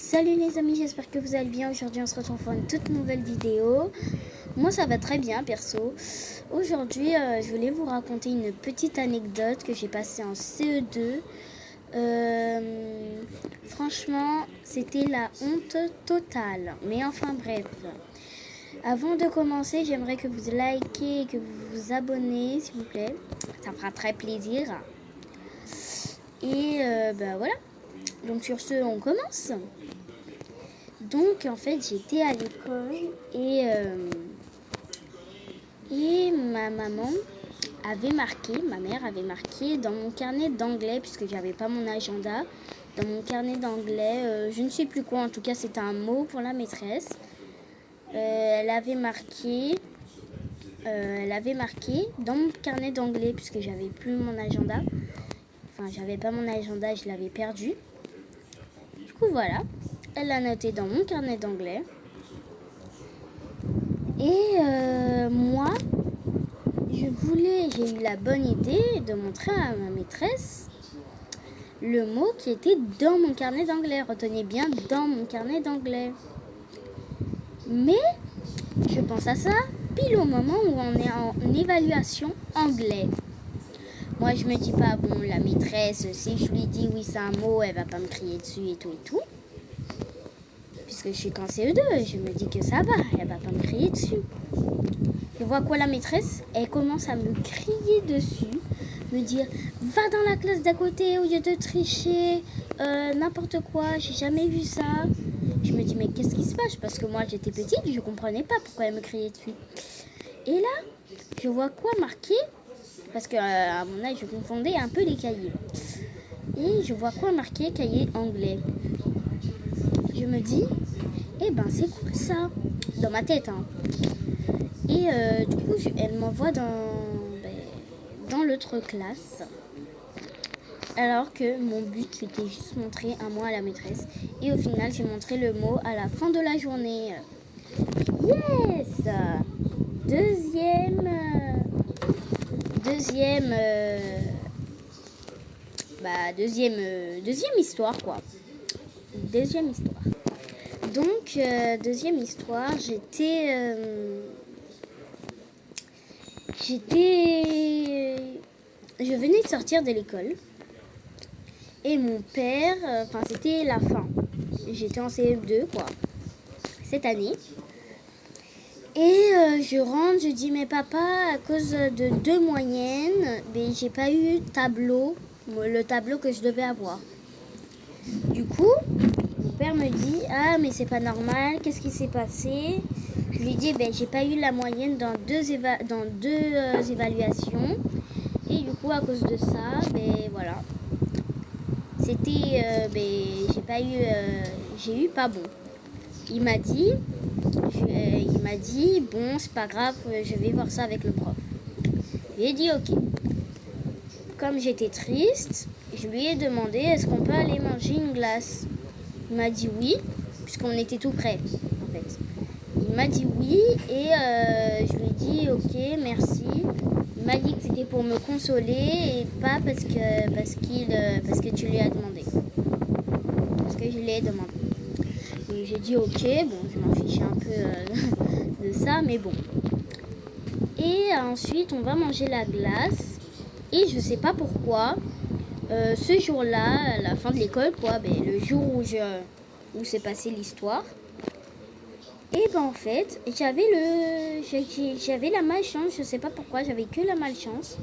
Salut les amis, j'espère que vous allez bien. Aujourd'hui on se retrouve pour une toute nouvelle vidéo. Moi ça va très bien perso. Aujourd'hui je voulais vous raconter une petite anecdote que j'ai passée en CE2. Franchement c'était la honte totale. Mais enfin bref. Avant de commencer, j'aimerais que vous likez et que vous vous abonnez s'il vous plaît. Ça me fera très plaisir. Et voilà. Donc sur ce, on commence. Donc en fait, j'étais à l'école et ma mère avait marqué dans mon carnet d'anglais, puisque j'avais pas mon agenda, dans mon carnet d'anglais, je ne sais plus quoi, en tout cas c'était un mot pour la maîtresse. Elle avait marqué dans mon carnet d'anglais, puisque j'avais plus mon agenda. Enfin, j'avais pas mon agenda, je l'avais perdu. Du coup, voilà. Elle l'a noté dans mon carnet d'anglais. Et moi, j'ai eu la bonne idée de montrer à ma maîtresse le mot qui était dans mon carnet d'anglais. Retenez bien, dans mon carnet d'anglais. Mais je pense à ça pile au moment où on est en évaluation anglais. Moi, je me dis pas, bon, la maîtresse, si je lui dis oui, c'est un mot, elle va pas me crier dessus et tout. Puisque je suis qu'en CE2, je me dis que ça va, elle va pas me crier dessus. Je vois quoi la maîtresse, elle commence à me crier dessus, me dire va dans la classe d'à côté au lieu de tricher, n'importe quoi, j'ai jamais vu ça. Je me dis mais qu'est-ce qui se passe? Parce que moi j'étais petite, je comprenais pas pourquoi elle me criait dessus. Et là, je vois quoi marqué, parce que à mon âge je confondais un peu les cahiers. Et je vois quoi marqué cahier anglais. Je me dis, eh ben c'est cool ça, dans ma tête. Hein. Et du coup, elle m'envoie dans l'autre classe. Alors que mon but c'était juste montrer un mot à la maîtresse. Et au final, j'ai montré le mot à la fin de la journée. Yes! Deuxième histoire quoi. Deuxième histoire. Donc, deuxième histoire, je venais de sortir de l'école. Et mon père, c'était la fin. J'étais en CE2, quoi, cette année. Et je rentre, je dis, mais papa, à cause de 2 moyennes, j'ai pas eu le tableau que je devais avoir. Du coup, mon père me dit, ah mais c'est pas normal, qu'est-ce qui s'est passé? Je lui dis, j'ai pas eu la moyenne dans deux évaluations. Et du coup, à cause de ça, voilà. C'était, j'ai eu pas bon. Il m'a dit, bon, c'est pas grave, je vais voir ça avec le prof. J'ai dit, ok. Comme j'étais triste, je lui ai demandé, est-ce qu'on peut aller manger une glace? Il m'a dit oui, puisqu'on était tout près, en fait. Il m'a dit oui, et je lui ai dit, ok, merci. Il m'a dit que c'était pour me consoler, et pas parce que tu lui as demandé. Parce que je lui ai demandé. Et j'ai dit ok, bon, je m'en fichais un peu de ça, mais bon. Et ensuite, on va manger la glace. Et je sais pas pourquoi, ce jour-là, à la fin de l'école, quoi, le jour où s'est passée l'histoire, et en fait, j'avais la malchance, je sais pas pourquoi, j'avais que la malchance.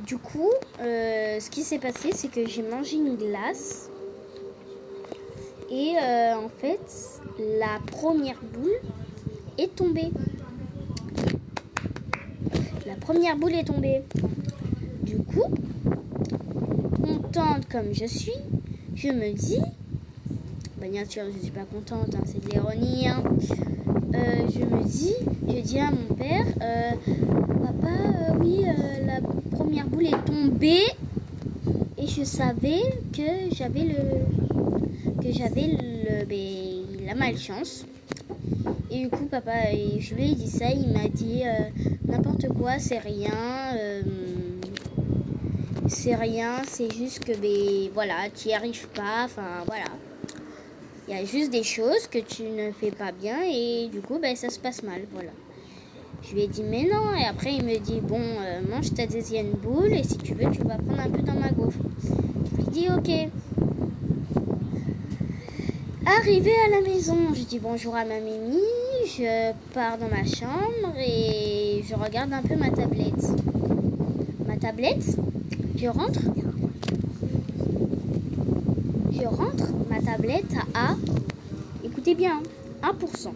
Du coup, ce qui s'est passé, c'est que j'ai mangé une glace. Et en fait, la première boule est tombée. Du coup, contente comme je suis, je me dis, bien sûr, je suis pas contente, hein, c'est de l'ironie. Hein. Je dis à mon père, papa, oui, la première boule est tombée. Et je savais que j'avais la malchance. Et du coup, papa, je lui ai dit ça, il m'a dit n'importe quoi, c'est rien, c'est juste que voilà, tu n'y arrives pas, enfin voilà. Il y a juste des choses que tu ne fais pas bien et du coup, ça se passe mal, voilà. Je lui ai dit mais non, et après il me dit bon, mange ta deuxième boule et si tu veux, tu vas prendre un peu dans ma gaufre. Je lui dis ok. Arrivé à la maison, je dis bonjour à ma Mimi, je pars dans ma chambre et je regarde un peu ma tablette. Ma tablette, je rentre, ma tablette à, écoutez bien, 1%.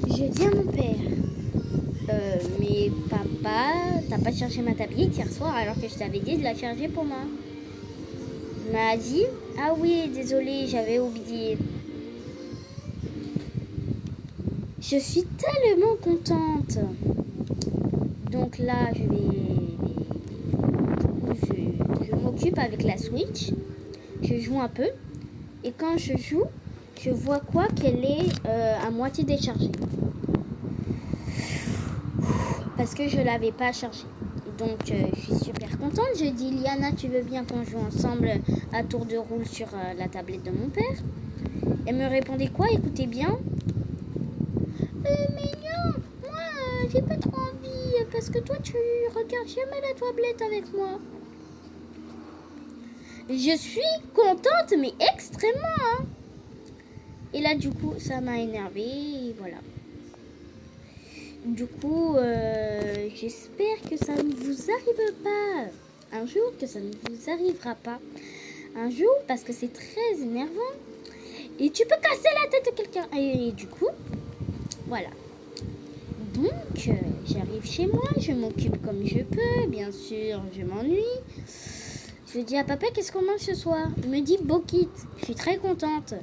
Je dis à mon père, mais papa, t'as pas chargé ma tablette hier soir alors que je t'avais dit de la charger pour moi. Il m'a dit, ah oui, désolé, j'avais oublié. Je suis tellement contente. Donc là, je m'occupe avec la Switch. Je joue un peu. Et quand je joue, je vois quoi qu'elle est à moitié déchargée. Parce que je l'avais pas chargée. Donc je suis super contente. Je dis Liana, tu veux bien qu'on joue ensemble à tour de rôle sur la tablette de mon père? Elle me répondait quoi? Écoutez bien. Mais non, moi j'ai pas trop envie parce que toi tu regardes jamais la tablette avec moi. Je suis contente mais extrêmement. Hein. Et là du coup ça m'a énervée et voilà. Du coup, j'espère que ça ne vous arrive pas un jour, que ça ne vous arrivera pas un jour, parce que c'est très énervant. Et tu peux casser la tête de quelqu'un. Et du coup, voilà. Donc, j'arrive chez moi, je m'occupe comme je peux. Bien sûr, je m'ennuie. Je dis à papa, qu'est-ce qu'on mange ce soir? Il me dit, Bokit. Je suis très contente.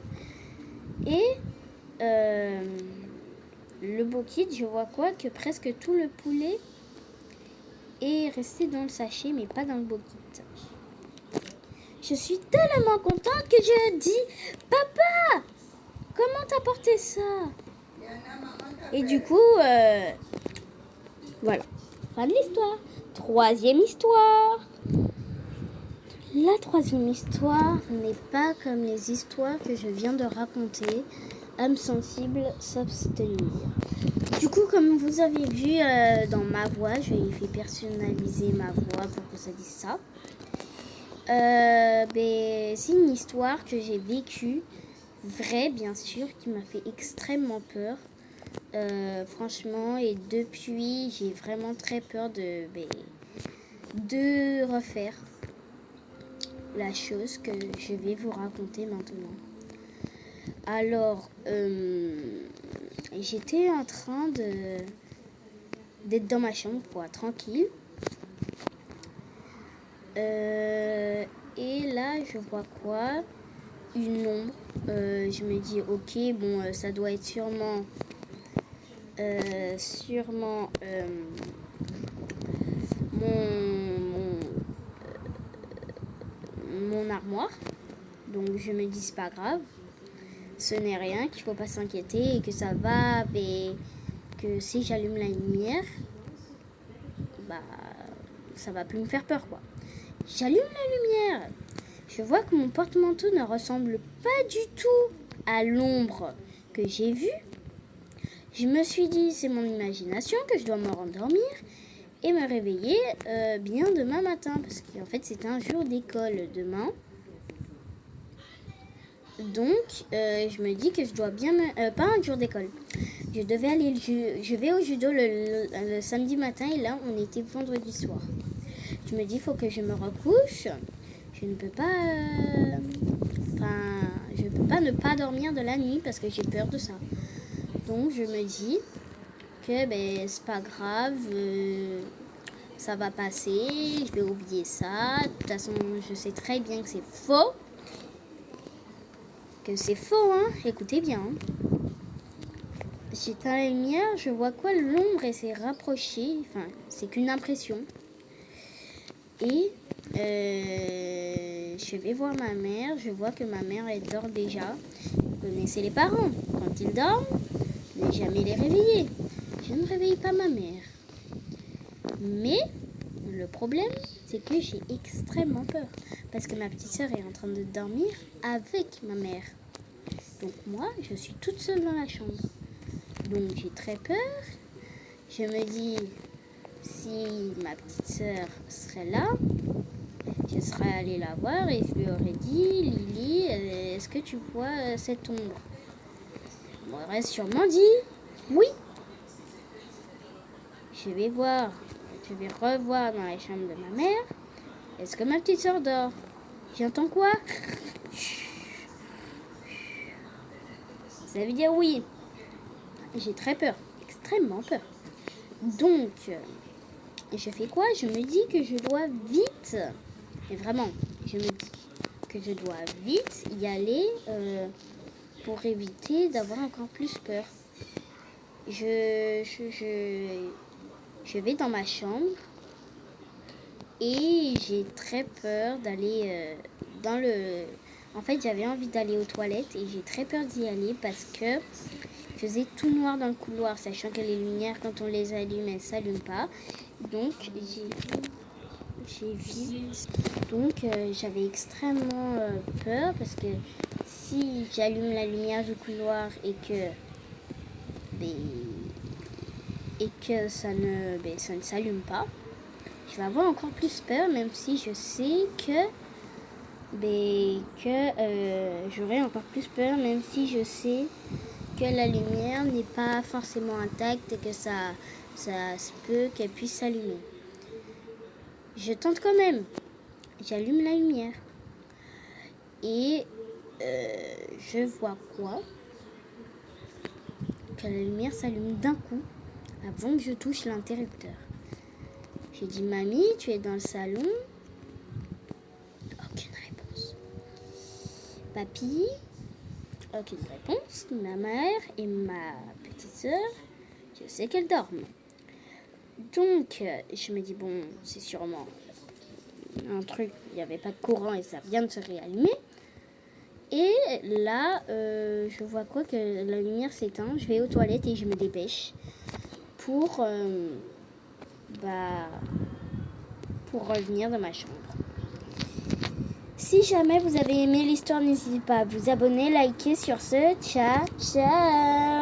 Et... le Bokit, je vois quoi que presque tout le poulet est resté dans le sachet, mais pas dans le Bokit. Je suis tellement contente que je dis « Papa, comment t'as porté ça ?» Et du coup, voilà. Fin de l'histoire. Troisième histoire. La troisième histoire n'est pas comme les histoires que je viens de raconter. Âme sensible, s'abstenir. Du coup, comme vous avez vu dans ma voix, je vais fait personnaliser ma voix pour que ça dise ça. C'est une histoire que j'ai vécue, vraie bien sûr, qui m'a fait extrêmement peur. Franchement, et depuis, j'ai vraiment très peur de refaire la chose que je vais vous raconter maintenant. Alors, j'étais en train d'être dans ma chambre, quoi, tranquille. Et là, je vois quoi? Une ombre. Je me dis, ok, bon, ça doit être sûrement mon armoire. Donc, je me dis, c'est pas grave. Ce n'est rien, qu'il ne faut pas s'inquiéter et que ça va, mais que si j'allume la lumière, ça va plus me faire peur, quoi. J'allume la lumière. Je vois que mon porte-manteau ne ressemble pas du tout à l'ombre que j'ai vue. Je me suis dit, c'est mon imagination, que je dois me rendormir et me réveiller bien demain matin, parce qu'en fait, c'est un jour d'école demain. Donc, je me dis que je dois bien... pas un jour d'école. Je vais au judo le samedi matin et là, on était vendredi soir. Je me dis, il faut que je me recouche. Je ne peux pas... je ne peux pas ne pas dormir de la nuit parce que j'ai peur de ça. Donc, je me dis que c'est pas grave. Ça va passer. Je vais oublier ça. De toute façon, je sais très bien que c'est faux. Hein. Écoutez bien. J'éteins la lumière, je vois quoi? L'ombre s'est rapprochée. Enfin, c'est qu'une impression. Et je vais voir ma mère. Je vois que ma mère, elle dort déjà. Vous connaissez les parents. Quand ils dorment, ne jamais les réveiller. Je ne réveille pas ma mère. Mais le problème, c'est c'est que j'ai extrêmement peur. Parce que ma petite sœur est en train de dormir avec ma mère. Donc moi, je suis toute seule dans la chambre. Donc j'ai très peur. Je me dis, si ma petite sœur serait là, je serais allée la voir et je lui aurais dit, Lily, est-ce que tu vois cette ombre? Elle m'aurait sûrement dit, oui. Je vais revoir dans la chambre de ma mère. Est-ce que ma petite sœur dort? J'entends quoi? Ça veut dire oui. J'ai très peur, extrêmement peur. Donc, je fais quoi? Je me dis que je dois vite, mais vraiment, je me dis que je dois vite y aller pour éviter d'avoir encore plus peur. Je vais dans ma chambre et j'ai très peur d'aller dans le... En fait, j'avais envie d'aller aux toilettes et j'ai très peur d'y aller parce que il faisait tout noir dans le couloir, sachant que les lumières, quand on les allume, elles ne s'allument pas. Donc, j'avais extrêmement peur parce que si j'allume la lumière du couloir et que ça ne s'allume pas, je vais avoir encore plus peur, même si je sais que j'aurai encore plus peur, même si je sais que la lumière n'est pas forcément intacte et que ça se peut qu'elle puisse s'allumer. Je tente quand même. J'allume la lumière. Et je vois quoi? Que la lumière s'allume d'un coup avant que je touche l'interrupteur. J'ai dit, mamie, tu es dans le salon? Aucune réponse. Papy? Aucune réponse. Ma mère et ma petite sœur, je sais qu'elles dorment. Donc, je me dis, bon, c'est sûrement un truc, il n'y avait pas de courant et ça vient de se réallumer. Et là, je vois quoi que la lumière s'éteint. Je vais aux toilettes et je me dépêche pour revenir dans ma chambre. Si jamais vous avez aimé l'histoire, n'hésitez pas à vous abonner, liker sur ce. Ciao, ciao!